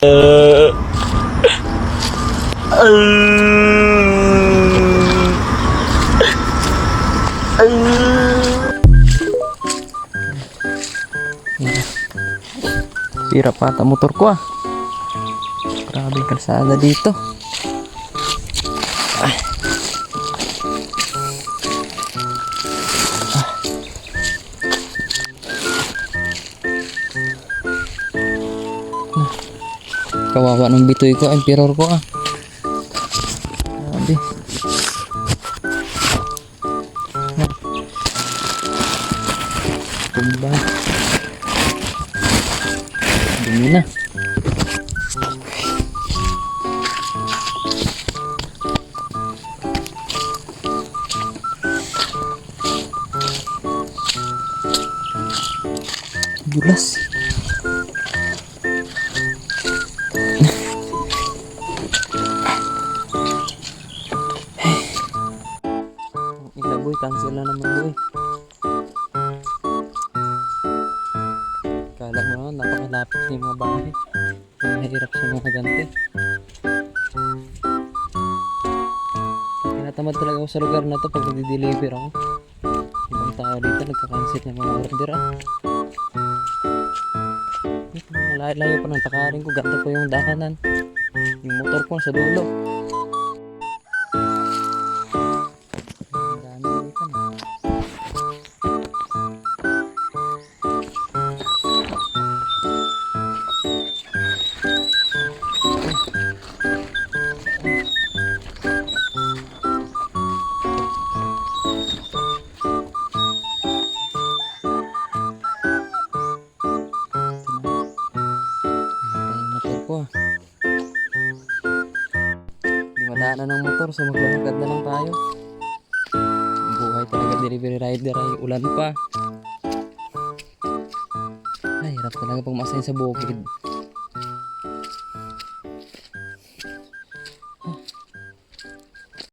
Sira pa ata motor ko ah. Grabe kalsada dito. Kawawa ng bitoy ko, emperor ko ah. Grabe. Tumba. Dumi na. Dulas. Ila boy, cancel na naman boy. Kala mo naman, napakalapit sa mga bahay. Mahirap sa mga ganti. Tinatamad talaga ako sa lugar na to pag nag-deliver ako. Ibang tao dito nagka-cancel ng mga order ah. Layo pa ng takarin ko, ganto po yung daanan. Yung motor ko sa dulo. Dami dito na. Di madaanan ng motor, so maglalakad na lang tayo. Buhay talaga delivery rider ay ulan pa. Ay, hirap talaga pag masayin sa bukid.